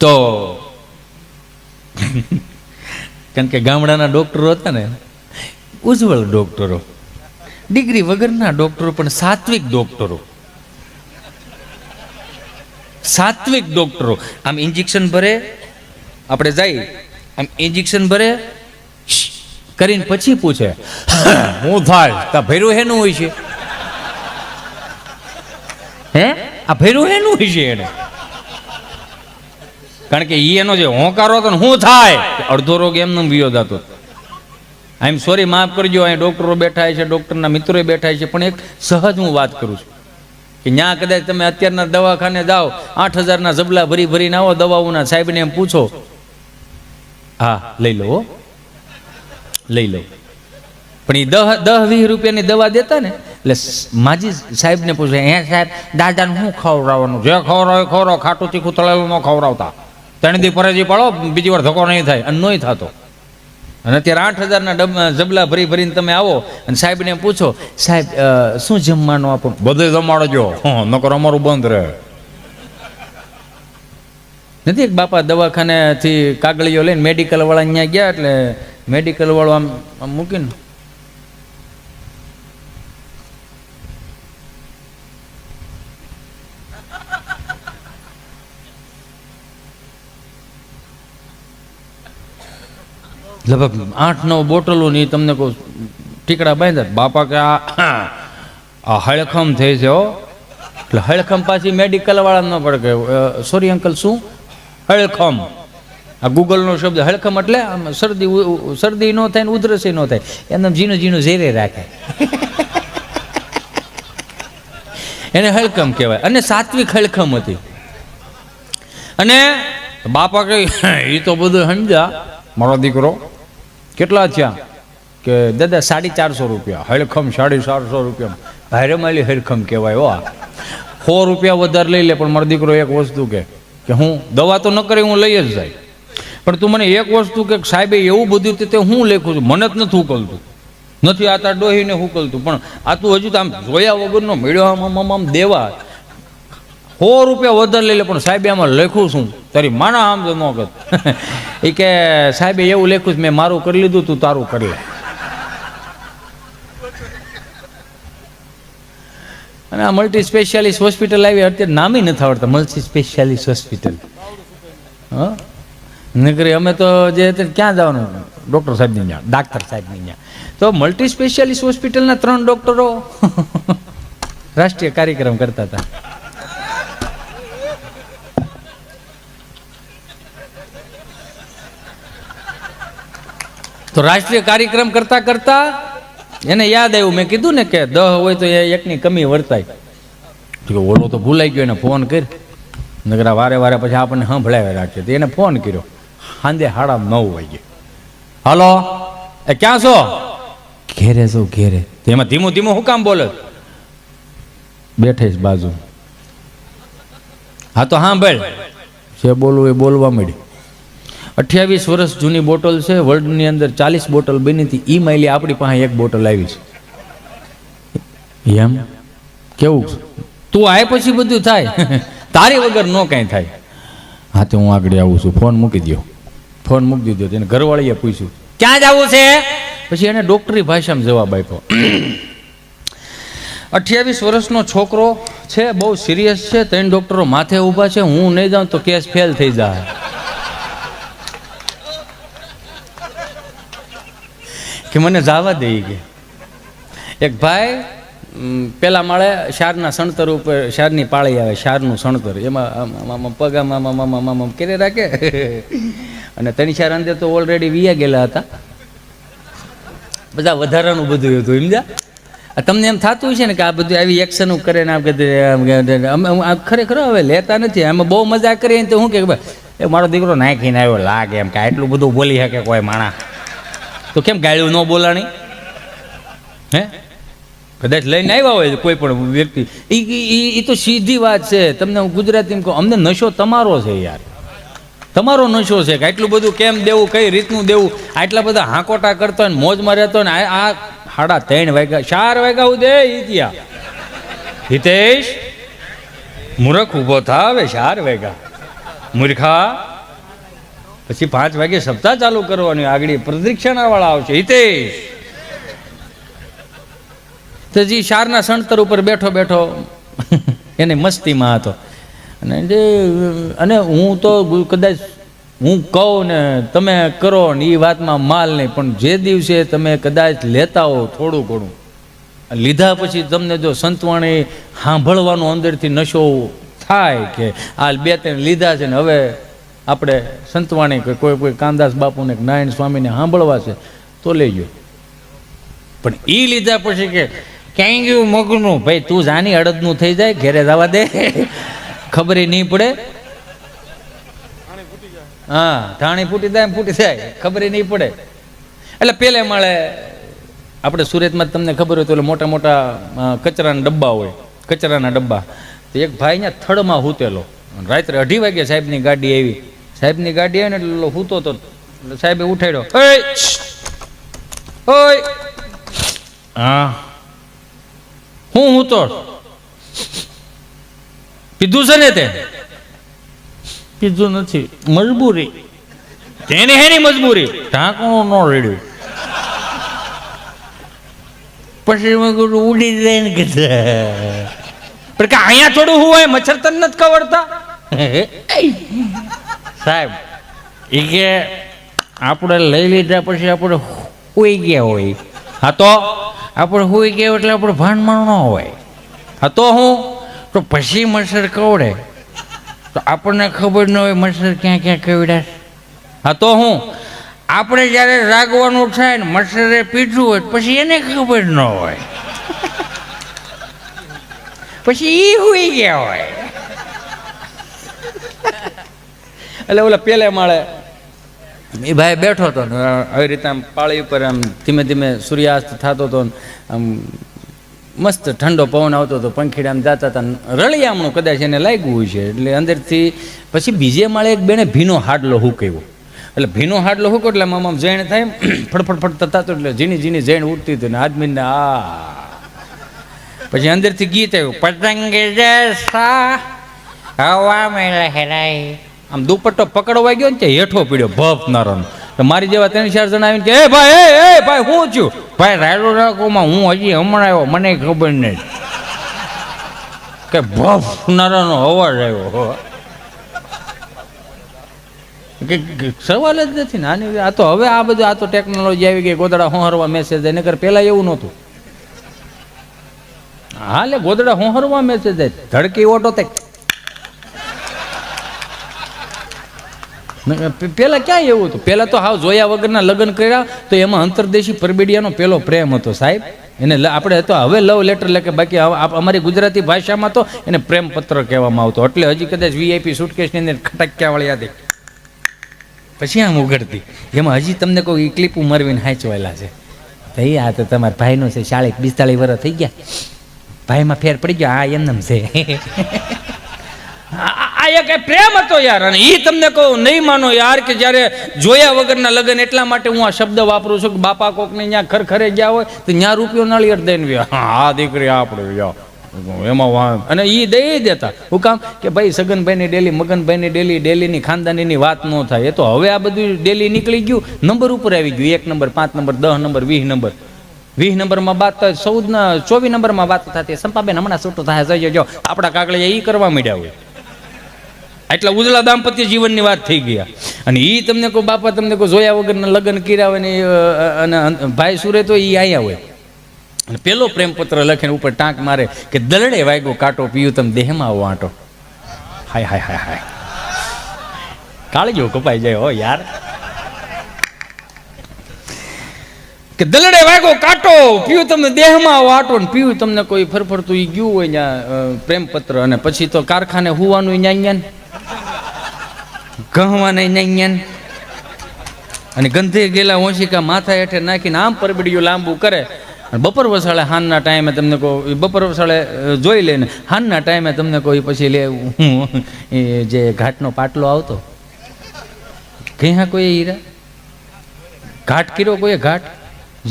તો કારણ કે ગામડાના ડોક્ટરો હતા ને, ઉજ્જવળ ડોક્ટરો, ડિગ્રી વગરના ડોક્ટરો, પણ સાત્વિક ડોક્ટરો, સાત્વિક ડોક્ટરો. આમ ઇન્જેક્શન ભરે, આપણે જઈ આમ ઇન્જેક્શન ભરે કરીને પછી પૂછે હું થાય તા ભર્યું હેનું હોય છે, હે આ ભર્યું હેનું હોય છે એને. કારણ કે એનો જે હોંકારો હતો ને શું થાય, અડધો રોગ એમને વિયો જતો. આઈ એમ સોરી, માફ કરજો, અહીં ડોક્ટરો બેઠા છે, ડોક્ટરના મિત્રો બેઠા છે, પણ એક સહજ હું વાત કરું છું કે ત્યાં કદાચ તમે અત્યારના દવાખાને જાઓ, 8,000ના જબલા ભરી ભરીને આવો દવાઓના, સાહેબને એમ પૂછો, હા લઈ લો લઈ લો, પણ એ 10-20 રૂપિયાની દવા દેતા ને, એટલે માજી સાહેબને પૂછે, હે સાહેબ દાદાને શું ખવડાવવાનું, જે ખવડાવે ખવડાવ, ખાટું તીખું તળેલું ન ખવડાવતા, 3 દી પરેજી પાડો, બીજી વાર ધક્કો નહીં થાય. અને નહીં થતો. અને અત્યારે 8,000ના જબલા ભરી ભરીને તમે આવો અને સાહેબને પૂછો, સાહેબ શું જમવાનું આપો, બધે જમાડજો, નકર અમારું બંધ રહે. નથી એક બાપા દવાખાનેથી કાગળીઓ લઈને મેડિકલ વાળા અહીંયા ગયા, એટલે મેડિકલ વાળો આમ મૂકીને લગભગ 8-9 બોટલો ની તમને કહું ટીકડા બાંધ્યા. બાપા કે આ હળખમ થઈ છે હો. એટલે હળખમ પાછી મેડિકલ વાળા ન પડે કે સોરી અંકલ શું હળખમ, આ ગૂગલનો શબ્દ. હળખમ એટલે આમ શરદી ન થાય ને ઉધરસ ન થાય, એમ ઝીણું ઝીણું ઝેરે રાખે એને હળખમ કહેવાય. અને સાત્વિક હળખમ હતી. અને બાપા કે એ તો બધું સમજ્યા મારો દીકરો. કેટલા થયા કે દાદા 450 રૂપિયા. હળખમ 450 રૂપિયા ભારે માલી હળખમ કહેવાય હો. 100 રૂપિયા વધારે લઈ લે, પણ મારો દીકરો એક વસ્તુ કે હું દવા તો ન કરી, હું લઈ જ જાય, પણ તું મને એક વસ્તુ કે સાહેબે એવું બધું તે હું લેખું છું, મને જ નથી ઉકલતું, નથી આ તાર ડોહીને ઉકલતું, પણ આ તું હજુ તો આમ જોયા વગરનો મેળ્યો આમ દેવા 100 રૂપિયા વધારે લઈ લે, પણ સાહેબે આમાં લખું છું તારી માના આમ તો ન કર. એ કે સાહેબે એવું લખ્યું છે, મેં મારું કરી લીધું, તું તારું કરી લે. અને આ મલ્ટી સ્પેશિયાલિસ્ટ હોસ્પિટલ આવી, અત્યારે નામે નથી આવડતા, મલ્ટી સ્પેશિયાલિસ્ટ હોસ્પિટલ. હા નકરી અમે તો જે ક્યાં જવાનું, ડૉક્ટર સાહેબની ત્યાં, ડાક્ટર સાહેબની ત્યાં. તો મલ્ટી સ્પેશિયાલિસ્ટ હોસ્પિટલના 3 ડૉક્ટરો રાષ્ટ્રીય કાર્યક્રમ કરતા હતા. તો રાષ્ટ્રીય કાર્યક્રમ કરતા કરતા એને યાદ આવ્યું, મેં કીધું ને કે 10 હોય તો એકની કમી વર્તાય. ઓલો તો ભૂલાઈ ગયો, એને ફોન કરી, નગરા વારે વારે પછી આપણને સંભળાવે રાખે. તો એને ફોન કર્યો સાંજે 9:30 વાગે. હાલો એ ક્યાં છો? ઘેરે છો ઘેરે. તો એમાં ધીમું ધીમું શું કામ બોલે? બેઠે જ બાજુ. હા તો હા ભાઈ જે બોલવું એ બોલવા મળી. 28 વર્ષ જૂની બોટલ છે, વર્લ્ડની અંદર 40 બોટલ બની હતી, ઈ માયલી આપણી પાસે 1 બોટલ આવી છે. એમ કેવું તું આય પછી બધું થાય, તારી વગર ન કાંઈ થાય. હા તો હું આગળ આવું છું, ફોન મૂકી દો. ફોન મૂકી દીધો. એને ઘરવાળીએ પૂછ્યું ક્યાં જવું છે, પછી એને ડોક્ટરી ભાષામાં જવાબ આપ્યો. 28 વર્ષનો છોકરો છે, બહુ સિરિયસ છે, 3 ડોક્ટરો માથે ઊભા છે, હું નહીં જાઉં તો કેસ ફેલ થઈ જાય. કે મને જવા દે કે એક ભાઈ પેલા માળે શારના સણતર ઉપર, શારની પાળી આવે, શારનું સણતર, એમાં પગ આમ કેરે રાખે. અને 3-4 અંદર તો ઓલરેડી વિયા ગયેલા હતા, બધા વધારાનું બધું હતું. સમજ્યા? તમને એમ થતું છે ને કે આ બધું આવી એક્શન કરે ને ખરેખર હવે લેતા નથી. એમાં બહુ મજા કરીએ તો શું કે એ મારો દીકરો નાખીને આવ્યો લાગે, એમ કે આટલું બધું બોલી શકે કોઈ માણા, તો કેમ ગાળ્યું ન બોલાણી? હે કદાચ લઈને આવ્યા હોય કોઈ પણ વ્યક્તિ, એ તો સીધી વાત છે. તમને હું ગુજરાતીમાં કહું, અમને નશો તમારો છે યાર, તમારો નશો છે કે આટલું બધું કેમ દેવું, કઈ રીતનું દેવું, આટલા બધા હાંકોટા કરતો હોય, મોજમાં રહેતો હોય ને આ 3:30 વાગ્યા 4 વાગ્યા સુધી ઈત્યા. હિતેશ મૂર્ખ ઊભો થા, હવે 4 વાગ્યા મૂર્ખા. પછી 5 વાગે સપ્તાહ ચાલુ કરવાની, આગળ પ્રદક્ષિણા વાળા આવશે. હિતેશ તો જી શારના સણતર ઉપર બેઠો બેઠો એને મસ્તીમાં હતો. અને હું તો કદાચ હું કહું ને તમે કરો ને એ વાતમાં માલ નહીં, પણ જે દિવસે તમે કદાચ લેતા હો થોડું ઘણું, લીધા પછી તમને જો સંતવાણી સાંભળવાનો અંદરથી નશો થાય કે આ 2-3 લીધા છે ને હવે આપણે સંતવાણી કે કોઈ કામદાસ બાપુને નારાયણ સ્વામીને સાંભળવા છે તો લેજો. પણ એ લીધા પછી કે ક્યાંય ગયું મગનું, ભાઈ તું જાની અડદનું થઈ જાય, ઘેરે જવા દે, ખબર નહીં પડે. હા, ધાણી ફૂટી જાય, ખબર નહીં પડે. એટલે પેલે માળે આપણે સુરતમાં તમને ખબર હોય તો મોટા મોટા કચરાના ડબ્બા હોય, કચરાના ડબ્બા. તો એક ભાઈ અહીંયા થડમાં હૂતેલો, રાત્રે 2:30 વાગે સાહેબની ગાડી આવી. સાહેબની ગાડી આવી ને એટલે હૂતો તો સાહેબે ઉઠાડ્યો, ઓય હા હું તો કીધું છે ને તે? કીધું નથી, મજબૂરી. તેને હેની મજબૂરી? ઢાંકણું ન રેડ્યું. પછી ઉડી જાય ને કીધું પણ કે અહીંયા થોડું હું હોય, મચ્છર તને નથી કવડતા સાહેબ. એ કે આપણે લઈ લીધા પછી આપણે હોઈ ગયા હોય. હા તો આપણે હોઈ ગયા એટલે આપણે ભાનમાં ન હોય. હા તો હું તો પછી મચ્છર કવડે તો આપણને ખબર ન હોય મચ્છર ક્યાં ક્યાં કવડ્યા. હા તો હું આપણે જ્યારે રાગવાનું થાય ને મચ્છરે પીઠું હોય પછી એને ખબર ન હોય, પછી એ હોઈ ગયા હોય. એટલે ઓલા પેલે માળે એ ભાઈ બેઠો હતો ને આવી રીતે આમ પાળી ઉપર આમ ધીમે ધીમે સૂર્યાસ્ત થતો હતો, આમ મસ્ત ઠંડો પવન આવતો હતો, પંખીડા આમ જતા હતા, રળિયામણું કદાચ એને લાગ્યું હોય છે. એટલે અંદરથી પછી બીજે માળે એક બેને ભીનો હાડલો હુકાવ્યો. એટલે ભીનો હાડલો હુકો એટલે આમ જૈણ થાય, ફડફડ થતો, એટલે ઝીણી ઝીણી જૈણ ઉઠતી હતી ને આદમીને આ પછી અંદરથી ગીત આવ્યું, પતંગે જૈસા હવા મેં લહેરાઈ. આમ દુપટ્ટો પકડવા ગયો ને ત્યાં હેઠો પીડ્યો ભપ નારાયણ. તો મારી જેવા 3-4 જણા આવીને કે એ ભાઈ શું થયું? ભાઈ રાયડો રાખોમાં હું હજી હમણાં આવ્યો, મને ખબર નહીં કે ભપ નારાયણનો અવાજ આવ્યો. કે સવાલ જ નથી ને આની. આ તો હવે આ બધું આ તો ટેકનોલોજી આવી ગઈ, ગોદડા હોહરવા મેસેજ જાય, નકર પહેલા એવું નહોતું. હા લે ગોદડા હોહરવા મેસેજ જાય, ધડકી ઓટો તે પેલા ક્યાં એવું હતું? પેલા તો હાવ જોયા વગરના લગ્ન કર્યા તો એમાં અંતરદેશી પરબેડિયાનો પેલો પ્રેમ હતો સાહેબ. એને આપણે તો હવે લવ લેટર લખે, બાકી અમારી ગુજરાતી ભાષામાં તો એને પ્રેમ પત્ર કહેવામાં આવતો. એટલે હજી કદાચ VIP સુટકેસની અંદર ખટક્યા વાળી હતી પછી આમ ઉઘડતી, એમાં હજી તમને કોઈ ક્લિપ ઉમરવીને હાંચવાયેલા છે. ભાઈ આ તો તમારા ભાઈનો છે, 40-42 વર્ષ થઈ ગયા, ભાઈમાં ફેર પડી ગયો, આ એમનેમ છે. આ એક પ્રેમ હતો યાર. અને એ તમને કહું નહીં માનો યાર કે જ્યારે જોયા વગરના લગ્ન. એટલા માટે હું આ શબ્દ વાપરું છું કે બાપા કોકને ત્યાં ખરખરે ગયા હોય તો ત્યાં રૂપિયો નાળિયેર દઈને આ દીકરી આપણે એમાં અને એ દઈ દેતા. હું કામ કે ભાઈ સગનભાઈની ડેલી, મગનભાઈની ડેલીની ખાનદાનીની વાત ન થાય. એ તો હવે આ બધું ડેલી નીકળી ગયું, નંબર ઉપર આવી ગયું. 1 નંબર, 5 નંબર, 10 નંબર, 20 નંબર. 20 નંબરમાં વાત, 24 નંબરમાં વાત થતી, સંપાબેન હમણાં છૂટું થાય જજો, આપણા કાગળિયા એ કરવા માંડ્યા હોય. એટલા ઉજળા દાંપત્ય જીવનની વાત થઈ ગયા. અને એ તમને કહો બાપા, તમને કહો જોયા વગરના લગ્ન કર્યા હોય ને, અને ભાઈ સુરે તો એ આયા હોય. અને પેલો પ્રેમપત્ર લખીને ઉપર ટાંક મારે કે દલડે વાગ્યો કાંટો, પીયું તમે દેહમાં આવો આંટો. હાય હાય હાય હાય, કાળજો કપાઈ જાય હો યાર. કે દલડે વાગ્યો કાંટો, પીયું તમને દેહમાં આવો આંટો. ને પીયું તમને કોઈ ફરફરતું એ ગયું હોય ત્યાં પ્રેમપત્ર. અને પછી તો કારખાને હુવાનું ન્યાન્યાન, ગહવાને ન્યાન્યાન, અને ગંધે ગયેલા ઓશિકા માથા હેઠે નાખીને આમ પરબડીયું લાંબુ કરે. બપોર વસાળે હાનના ટાઈમે તમને કહો, બપોર વસાળે જોઈ લે ને હાનના ટાઈમે તમને કહો પછી લે જે ઘાટનો પાટલો આવતો. ક્યાં કોઈ હીરા ઘાટ કર્યો, કોઈ ઘાટ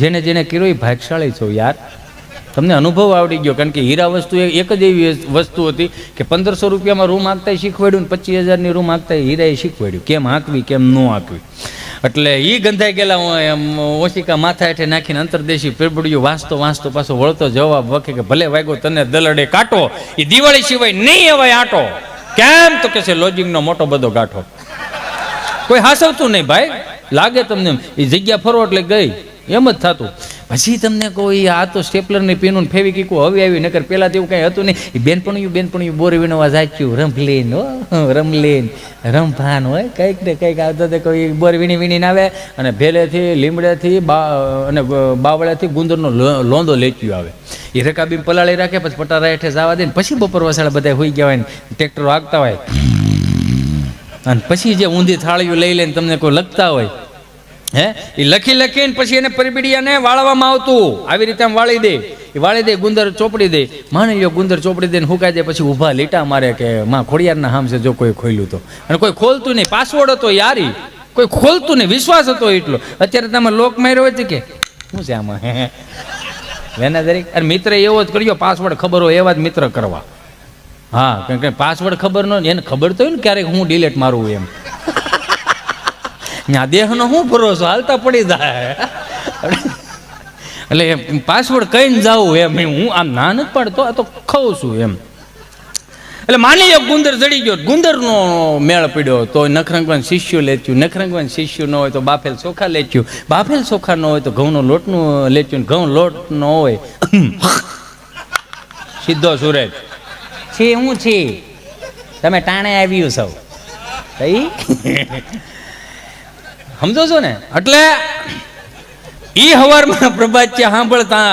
જેને જેને કર્યો એ ભાગશાળી છો યાર. તમને અનુભવ આવડી ગયો. કારણ કે હીરા વસ્તુ એક જ એવી વસ્તુ હતી કે 1500 રૂપિયામાં રૂમ હાંકતા શીખવાડ્યું ને 25,000ની રૂમ હાંકતા હીરાએ શીખવાડ્યું કેમ હાંકવી કેમ ન હાંકવી. એટલે એ ગંધાઈ ગયેલા ઓશિકા માથા હેઠે નાખીને અંતરદેશી પેપડિયું વાંચતો પાછો વળતો જવાબ વખે કે ભલે વાગ્યો તને દલડે કાંટો, એ દિવાળી સિવાય નહીં અવાય આટો. કેમ તો કે છે લોજિંગનો મોટો બધો ગાંઠો. કોઈ હાસવતું નહીં ભાઈ, લાગે તમને એ જગ્યા ફરો એટલે ગઈ એમ જ થતું. પછી તમને કોઈ આ તો સ્ટેપલરની પીનું ફેવી કીકું હવે આવી, નકર પહેલાં તો એવું કંઈ હતું નહીં. એ બેનપણિયું બોર વિનોવા જાચ્યું રમલેન રમલેન રમભાન હોય કંઈક ને કંઈક આવતો તો કોઈ બોર વીણીને આવે અને ભેલેથી લીમડેથી અને બાવળેથી ગુંદરનો લોંદો લેચ્યું આવે. એ રકાબી પલાળી રાખે પછી પટારા હેઠે જવા દે ને પછી બપોર વસાડા બધા હોઈ ગયા હોય ને ટ્રેક્ટરો આગતા હોય અને પછી જે ઊંધી થાળીઓ લઈ લઈને તમને કોઈ લખતા હોય હે એ લખીને પછી એને પરબીડિયાને વાળવામાં આવતું. આવી રીતે આમ વાળી દે ગુંદર ચોપડી દે. માની લો ગુંદર ચોપડી દે ને હુકાઈ દે પછી ઊભા લીટા મારે કે માં ખોડિયારના હામ છે જો કોઈ ખોલ્યું તો. અને કોઈ ખોલતું નહીં, પાસવર્ડ હતો યારી, કોઈ ખોલતું નહીં, વિશ્વાસ હતો એટલો. અત્યારે તમે લોક માર્યો હોય કે શું છે આમાં વેના દરેક. અને મિત્ર એવો જ કર્યો, પાસવર્ડ ખબર હોય એવા જ મિત્ર કરવા. હા કારણ કે પાસવર્ડ ખબર ન એને ખબર તો હોય ને ક્યારેક હું ડિલેટ મારું એમ. ત્યાં દેહનો શું ભરોસો, હાલતા પડી જાય. એટલે પાસવર્ડ કહીને જાવું એમ. હું આમ ના નથી પાડતો, આ તો ખાઉં છું એમ. એટલે માની લો ગુંદર જડી ગયો, ગુંદરનો મેળ પડ્યો તો નખરંગવાન શિષ્યો લેચ્યું, નખરંગવાન શિષ્યો ન હોય તો બાફેલ ચોખા લેચ્યું, બાફેલ ચોખા ન હોય તો ઘઉંનો લોટનું લેચ્યું, ઘઉં લોટ ન હોય સીધો સુરેજ છે. હું છે તમે ટાણે આવ્યું સૌ સમજો છો ને. એટલે ઈ હવારમાં પ્રભાત્ય સાંભળતા,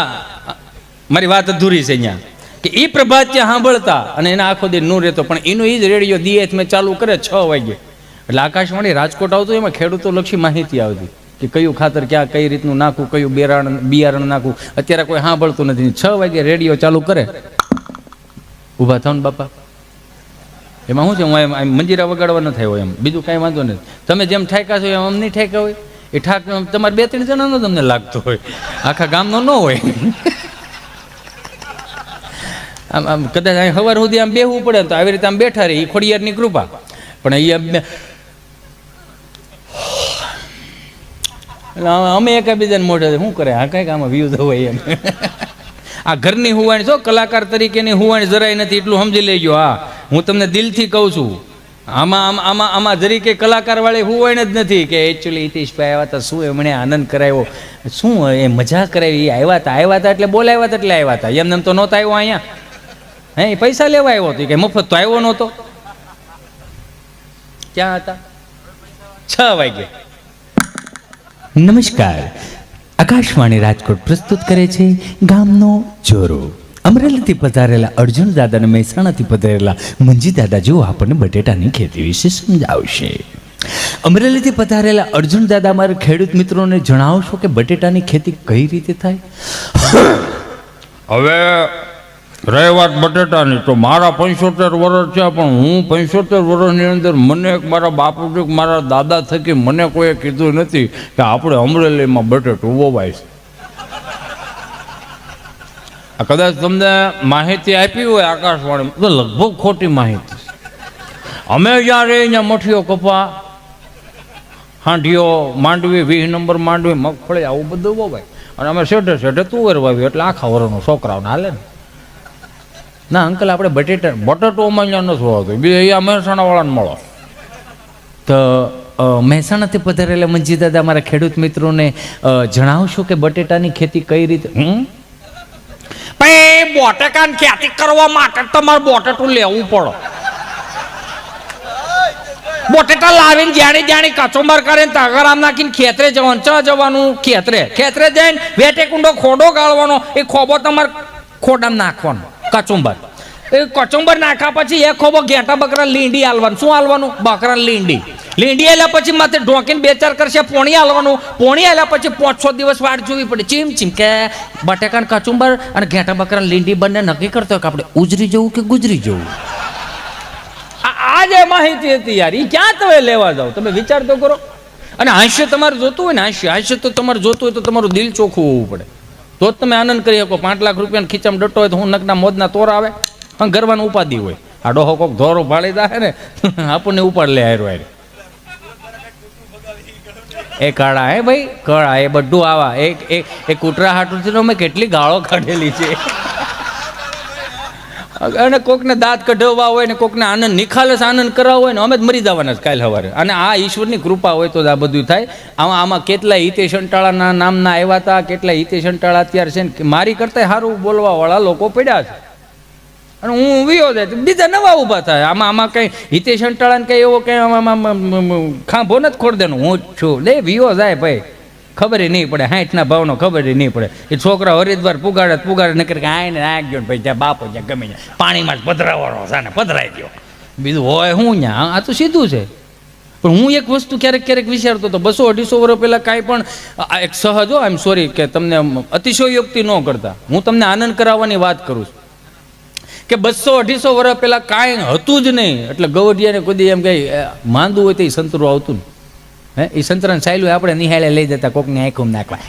મારી વાત અધૂરી છે અહીંયા, કે ઈ પ્રભાત્ય સાંભળતા અને એના આખો દી નું રહેતો, પણ એનો ઈ જ રેડિયો દીએથ મેં ચાલુ કરે 6 વાગે. એટલે આકાશવાણી રાજકોટ આવતું, એમાં ખેડૂતો લક્ષી માહિતી આવતી કે કયું ખાતર ક્યાં કઈ રીતનું નાખવું, કયું બિયારણ નાખવું. અત્યારે કોઈ સાંભળતું નથી. 6 વાગે રેડિયો ચાલુ કરે, ઊભા થાવ ને બાપા. એમાં શું છે, હું એમ મંજીરા વગાડવા ન થાય હોય એમ, બીજું કાંઈ વાંધો નથી. તમે જેમ ઠાક્યા છો એમ અમ નહીં ઠાક્યા હોય. એ ઠાક તમારે 2-3 જણાનો તમને લાગતો હોય, આખા ગામનો ન હોય. આમ કદાચ અહીં સવાર સુધી આમ બેહવું પડે તો આવી રીતે આમ બેઠા રહે, એ ખોડિયારની કૃપા. પણ એ અમે એકાબીજાને મોઢે શું કરે, આ કંઈક આમાં વ્યૂઝ હોય એમ. આ ઘરની હુવાણી છો, કલાકાર તરીકેની હુવાણી જરાય નથી, એટલું સમજી લેજો. હા હું તમને દિલથી કહું છું, આમાં જરી કે કલાકાર વાળી હુવાણી જ નથી કે એકચ્યુઅલી હિતેશભાઈ આવ્યા હતા, શું એમણે આનંદ કરાવ્યો, શું એ મજા કરાવી, એ આવ્યા હતા એટલે બોલાવ્યા હતા એટલે આવ્યા હતા. એમને તો નહોતા આવ્યો અહીંયા, હે એ પૈસા લેવા આવ્યો હતો કે મફત તો આવ્યો નહોતો. ક્યાં હતા? 6 વાગે. નમસ્કાર, આકાશવાણી રાજકોટ પ્રસ્તુત કરે છે ગામનો ચોરો. અમરેલીથી પધારેલા અર્જુન દાદા અને મહેસાણાથી પધારેલા મંજી દાદા જેઓ આપણને બટેટાની ખેતી વિશે સમજાવશે. અમરેલીથી પધારેલા અર્જુન દાદા મારા ખેડૂત મિત્રોને જણાવશો કે બટેટાની ખેતી કઈ રીતે થાય? હવે રહી વાત બટેટાની, તો મારા 75 વર્ષ છે, પણ હું 75 વર્ષની અંદર મને મારા બાપુ મારા દાદા થકી મને કોઈએ કીધું નથી કે આપણે અમરેલીમાં બટેટું વવાય છે. આ કદાચ તમને માહિતી આપી હોય આકાશવાણી તો લગભગ ખોટી માહિતી. અમે જ્યાં રહી ત્યાં મઠીઓ, કપા, હાંઢીઓ, માંડવી, 20 નંબર માંડવી, મગફળી આવું બધું વવાય. અને અમે શેઠે તુવેર વાવી એટલે આખા વર્ષનો છોકરાઓને હાલે ને. ના અંકલ આપણે બટેટો અમારે ત્યાં નથી હોતું, બીજા અહીંયા મહેસાણાવાળાને મળો. તો મહેસાણાથી પધારેલા મંજી દાદા મારા ખેડૂત મિત્રોને જણાવશો કે બટેટાની ખેતી કઈ રીતે? ભાઈ બટેકાની ખેતી કરવા માટે તમારે બટેટું લેવું પડે. બટેટા લાવીને જાણી કચુંબર કરીને તગારામ નાખીને ખેતરે જવાનું. જવાનું ખેતરે જઈને વેટે કુંડો ખોડો ગાળવાનો, એ ખોબો તમારે ખોડામાં નાખવાનો કચુંબર. એ કચુંબર નાખ્યા પછી એ ખોબો ઘેટા બકરા લીંડી હાલવાનું. શું હાલવાનું? બકરા લીંડી આવ્યા પછી માથે ઢોકીને 2-4 કરશે પોણી હાલવાનું. પોણી આવ્યા પછી 5-6 દિવસ વાટ જોવી પડે. ચીમ કે બટેકાને કચુંબર અને ઘેટા બકરા લીંડી બંને નક્કી કરતો હોય કે આપણે ઉજરી જવું કે ગુજરી જવું. આ જે માહિતી હતી યાર, એ ક્યાં તમે લેવા જાઓ? તમે વિચાર તો કરો. અને હાસ્ય તમારે જોતું હોય ને, હાસ્ય તો તમારે જોતું હોય તો તમારું દિલ ચોખ્ખું હોવું પડે. તો જ તમે આનંદ કરી શકો. 5 લાખ રૂપિયાના ખીચામાં ડટો હોય તો હું નકના મોજના તોર આવે અને ગરવાનું ઉપાધિ હોય. આ ડોહો કોક ધોરો ભાળી દે ને આપણને ઉપાડ લે હારો હારે. એ કાળા હે ભાઈ, કળા એ બધું આવા એક કૂતરા હાટુથી તો મેં કેટલી ગાળો કાઢેલી છે. અને કોકને દાંત કઢાવવા હોય ને કોકને આનંદ નિખાલસ આનંદ કરાવવો હોય ને અમે જ મરી જવાના જ કાલ સવારે. અને આ ઈશ્વરની કૃપા હોય તો જ આ બધું થાય. આમાં કેટલાય હિતેશ અંટાળાના નામના આવ્યા હતા, કેટલાય હિતેશ અંટાળા અત્યારે છે ને મારી કરતા સારું બોલવા વાળા લોકો પડ્યા છે. અને હું વિયો જાય બીજા નવા ઊભા થાય. આમાં કઈ હિતેશ અંટાળાને કઈ એવો કઈ ખાંભો નથી ખોડ દેનું. હું જ છું લે વિયો જાય ભાઈ, ખબર નહીં પડે 60 ના ભાવનો ખબર નહીં પડે. એ છોકરા હરિદ્વાર પુગાડે નકર કે આઈને નાખ્યો ભાઈ જ્યાં બાપો જ્યાં ગમે ત્યાં પાણીમાં જ પધરાવાનો છે ને પધરાઈ ગયો. બીજું હોય હું ત્યાં આ તો સીધું છે. પણ હું એક વસ્તુ ક્યારેક વિચારતો હતો 200-250 વર્ષ પહેલા કાંઈ પણ એક સહજ હો, આઈ એમ સોરી કે તમને અતિશયોક્તિ ન કરતા, હું તમને આનંદ કરાવવાની વાત કરું છું કે 200-250 વર્ષ પહેલા કાંઈ હતું જ નહીં. એટલે ગવડિયાને કોઈ એમ કઈ માંદું હોય તો એ સંતરું આવતું ને હે એ સંતરાને સાયલું આપણે નિહાળે લઈ જતા કોકની આંખું નાખવા.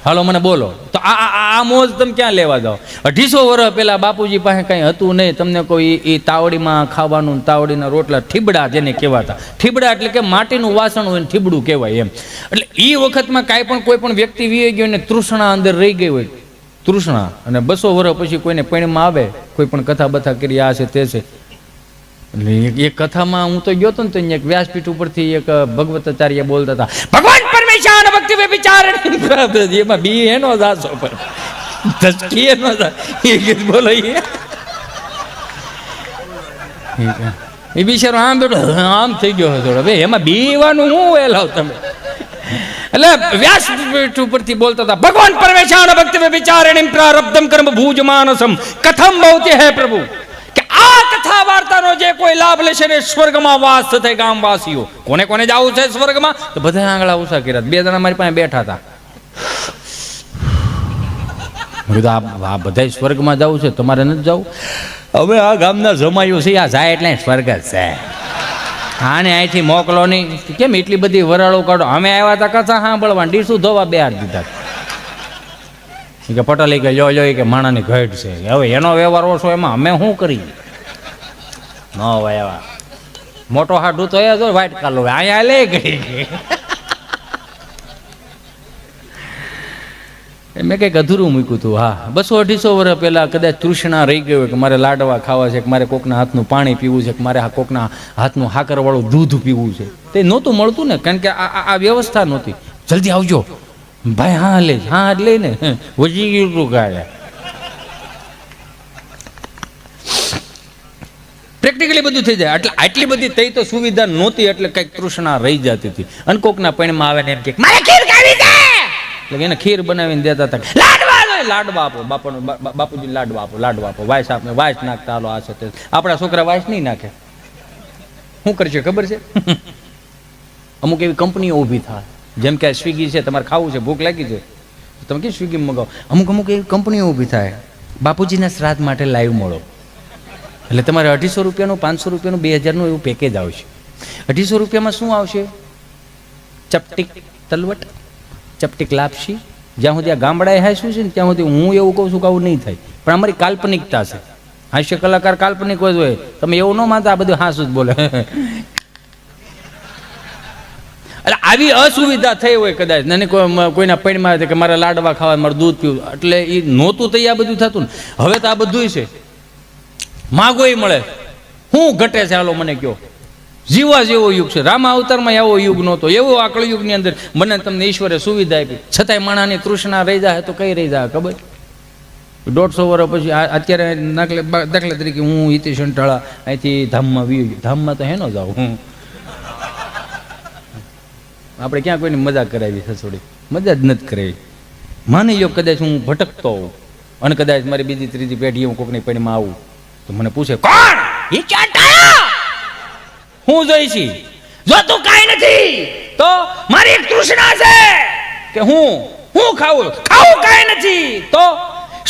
હાલો મને બોલો તો આ મોજ તમે ક્યાં લેવા જાઓ? 250 વર્ષ પહેલા બાપુજી પાસે કંઈ હતું નહીં. તમને કોઈ એ તાવડીમાં ખાવાનું, તાવડીના રોટલા, ઠીબડા જેને કહેવાતા. ઠીબડા એટલે કે માટીનું વાસણ હોય ને ઠીબડું કહેવાય એમ. એટલે એ વખતમાં કાંઈ પણ કોઈ પણ વ્યક્તિ વી ગયો ને તૃષ્ણા અંદર રહી ગઈ હોય, તૃષ્ણા, અને 200 વર્ષ પછી કોઈને પૈણમાં આવે, કોઈ પણ કથા બથા કરી આ છે તે છે. એટલે એક કથામાં હું તો ગયો હતો ને તો એક વ્યાસપીઠ ઉપરથી એક ભગવતાચાર્ય બોલતા હતા ભગવાન પરમેશ્વર ભક્તિ વે વિચાર. એમાં બી એનો જાસો પર ધસકી એનો એ ગીત બોલો એ બિચારો આમ બેઠો આમ થઈ ગયો થોડો ભાઈ એમાં બીવાનું હું એલાવ તમે. એટલે વ્યાસપીઠ ઉપરથી બોલતા હતા ભગવાન પરમેશ્વર ભક્તિ વે વિચારણિ પ્રારબ્ધમ કર્મ ભૂજ માનસમ કથમ ભવતિ હે પ્રભુ. આ કથા વાર્તાનો જે કોઈ લાભ લેશે ને સ્વર્ગમાં વાસ થશે. ગામવાસીઓ કોને કોને જવું છે સ્વર્ગમાં? તો બધા આંગળા ઉષા કર્યા. 2 જણા મારી પાસે બેઠા હતા. આ બધા સ્વર્ગમાં જવું છે, તમારે નથી જવું? હવે આ ગામના જમાયું છે આ જાય એટલે સ્વર્ગ જ છે. આને અહીંથી મોકલો નહીં. કેમ એટલી બધી વરાળો કાઢો? અમે આવ્યા હતા કથા સાંભળવા, ડીસું ધોવા બેહાર દીધા કે પટેલ કે લ્યો કે માણાની ઘટ છે. હવે એનો વ્યવહાર ઓછો એમાં અમે શું કરીએ? ન હોય એવા મોટો હાડું તો એ જો વાઇટ કાલો અહીંયા લે ગઈ. મેં કંઈક અધૂરું મૂક્યું હતું. હા 200-250 વર્ષ પહેલાં કદાચ તૃષ્ણા રહી ગઈ હોય કે મારે લાડવા ખાવા છે, કે મારે કોકના હાથનું પાણી પીવું છે, કે મારે કોકના હાથનું હાકરવાળું દૂધ પીવું છે. તે નહોતું મળતું ને, કારણ કે આ વ્યવસ્થા નહોતી. જલ્દી આવજો ભાઈ. હા લે હા લઈને વજી ગયું ગાય. પ્રેક્ટિકલી બધું થઈ જાય. એટલે આટલી બધી તઈ તો સુવિધા નહોતી, એટલે કંઈક તૃષ્ણા રહી જતી હતી. અને કોકના પૈણમાં આવે ને એમ કે મારે ખીર ખાવી છે, એટલે એને ખીર બનાવીને દેતા હતા. લાડવા આપો બાપુજી, લાડવા આપો વાયસ આપને વાયસ નાખતા હાલો આ છે તે. આપણા છોકરા વાયસ નહીં નાખે. શું કરશે ખબર છે? અમુક એવી કંપનીઓ ઊભી થાય, જેમ કે સ્વિગી છે, તમારે ખાવું છે, ભૂખ લાગી છે, તમે કે સ્વિગીમાં મગાવો. અમુક એવી કંપનીઓ ઊભી થાય બાપુજીના શ્રાદ્ધ માટે લાઈવ મળો. એટલે તમારે 250 રૂપિયાનું, 500 રૂપિયાનું, 2000નું એવું પેકેજ આવશે. 250 રૂપિયામાં શું આવશે? ચપટીક તલવટ, ચપટીક લાપસી. જ્યાં સુધી આ ગામડાએ હાસ્યું છે ને ત્યાં સુધી હું એવું કહું છું કે આવું નહીં થાય. પણ અમારી કાલ્પનિકતા છે. હાસ્ય કલાકાર કાલ્પનિક જ હોય. તમે એવું ન માનતા, આ બધું હાસું જ બોલે. એટલે આવી અસુવિધા થઈ હોય કદાચ ને કોઈના પૈણમાં કે મારે લાડવા ખાવા, મારે દૂધ પીવું, એટલે એ નહોતું તો આ બધું થતું ને. હવે તો આ બધું છે, માગોય મળે. શું ઘટે છે હાલો મને કહો? જીવા જેવો યુગ છે. રામા અવતારમાં એવો યુગ નહોતો. એવો આ કળયુગની અંદર મને તમને ઈશ્વરે સુવિધા આપી, છતાંય માણાની તૃષ્ણા રહી જાય તો કઈ રહી જાય ખબર? 150 વર્ષ પછી અત્યારે દાખલા તરીકે હું હિતેશ અંટાળા અહીંથી ધામમાં વી ગયો. ધામમાં તો હેનો જાઉં હું? આપણે ક્યાં કોઈની મજાક કરાવી છે? થોડી મજા જ નથી કરાવી. માની લો કદાચ હું ભટકતો હોઉં અને કદાચ મારી બીજી ત્રીજી પેઢી હું કોકની પેઢીમાં આવું તો મને પૂછે કોણ એ ક્યાં ટાયા? હું જોઈ છી? જો તું કાંઈ નથી તો મારી એક તૃષ્ણા છે કે હું ખાવું કાંઈ નથી તો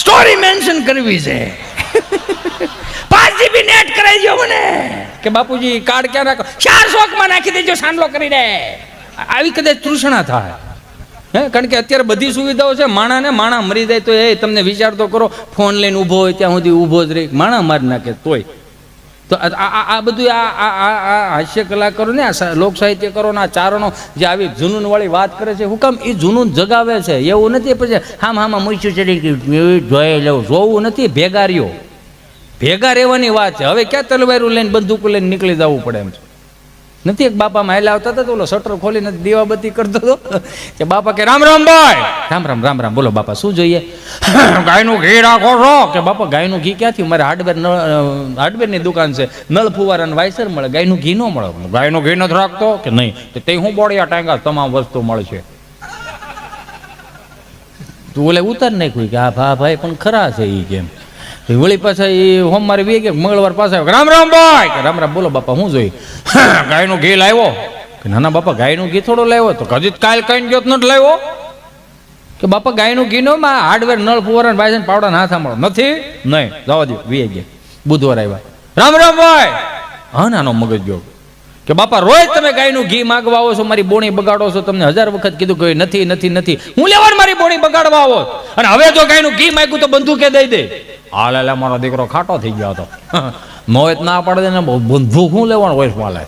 સ્ટોરી મેન્શન કરવી છે. 5 GB નેટ કરાવી દો મને કે બાપુજી કાર્ડ ક્યાં રાખો? 400 માં નાખી દેજો, સાંડલો કરી દે. આવી કદાચ તૃષ્ણા થાય કારણ કે અત્યારે બધી સુવિધાઓ છે. માણા મરી જાય તો એ તમને વિચાર તો કરો, ફોન લઈને ઊભો હોય ત્યાં સુધી ઊભો જ રહી, માણા મારી નાખે તોય. તો આ બધું આ હાસ્ય કલાકારો ને આ લોક સાહિત્યકારો ના ચારણો જે આવી જુનૂન વાળી વાત કરે છે, હું કામ એ જુનૂન જગાવે છે? એવું નથી પછી હામાં મૂછું ચડી ગયું જોઈ લેવું, જોવું નથી, ભેગા રહ્યો. ભેગા રહેવાની વાત છે. હવે ક્યાં તલવારું લઈને બંદૂકો લઈને નીકળી જવું પડે એમ છે નથી. એક બાપા માયલા આવતા હતા તો ઓલો શટર ખોલીને દીવાબત્તી કરતો હતો કે બાપા કે રામ રામ ભાઈ. રામ રામ રામ રામ. બોલો બાપા શું જોઈએ? ગાયનું ઘી રાખો છો? કે બાપા ગાયનું ઘી ક્યાંથી? મારે હાર્ડવેરની દુકાન છે, નળ ફુવારા અને વાયસર મળે, ગાયનું ઘી ન મળે. ગાયનું ઘી નથી રાખતો? કે નહીં. તે હું બોડિયા ટાંગા તમામ વસ્તુ મળશે. તું ઓલે ઉતાર નાખ્યું કે હા ભાઈ પણ ખરા છે એ કેમ. વળી પાછા એ સોમવારે વે ગયા, મંગળવાર પાછા રામ રામ ભાઈ. કે રામ રામ. બોલો બાપા શું જોઈ? ગાયનું ઘી લાવ્યો? કે ના ના બાપા ગાયનું ઘી થોડો લાવ્યો. તો કદી કાલ કઈ ગયો નથી લાવ્યો? કે બાપા ગાયનું ઘી નો માં હાર્ડવેર નળ ફુવારા વાયસન પાવડા ના સાંભળો નથી. નહીં જવા દો. વે ગયા બુધવાર આવ્યા. રામ રામ ભાઈ. હા નાનો મગજ ગયો કે બાપા રોજ તમે ગાયનું ઘી માગવા આવો છો, મારી બોણી બગાડો છો. તમને 1000 વખત કીધું કે નથી નથી નથી, હું લેવાનું મારી બોણી બગાડવા આવો. અને હવે જો ગાયનું ઘી માગ્યું તો બંદૂકે દઈ દે. હાલ એટલે મારો દીકરો ખાટો થઈ ગયો હતો. મોત ના પાડે ને બંદૂક શું લેવાનું હોય માલે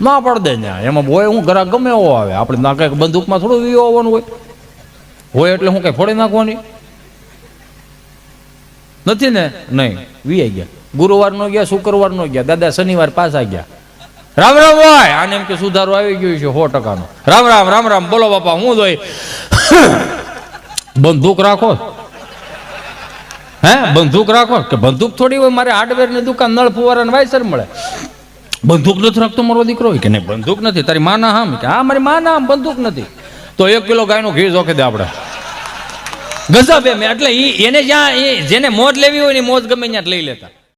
ના પાડ દે ને. એમાં હોય હું ઘરા ગમે એવો આવે, આપણે ના કઈ બંદૂકમાં થોડું વીવો આવવાનું હોય એટલે હું કઈ ફોડી નાખવાની નથી ને. નહીં વી ગયા. ગુરુવાર નો ગયા, શુક્રવાર નો ગયા, દાદા શનિવાર પાછા ગયા. રામ રામ ભાઈ. આને એમ કે સુધારો આવી ગયો છે 100%. રામ રામ રામ રામ. બોલો બાપા હું જોઈ? બંદૂક રાખો? હે બંદૂક રાખો? કે બંદૂક થોડી હોય, મારે હાર્ડવેર ની દુકાન નળ ફુવારા ને વાયસર મળે. બંદૂક નથી રાખતો મારો દીકરો? કે નહીં બંદૂક નથી. તારી માના હામ? કે હા મારી માના હામ બંદૂક નથી. તો 1 કિલો ગાયનું ઘી જોખી દે આપણે. ગજબ એમ. એટલે એને જ્યાં જેને મોજ લેવી હોય ને મોજ ગમે ત્યાં લઈ લેતા.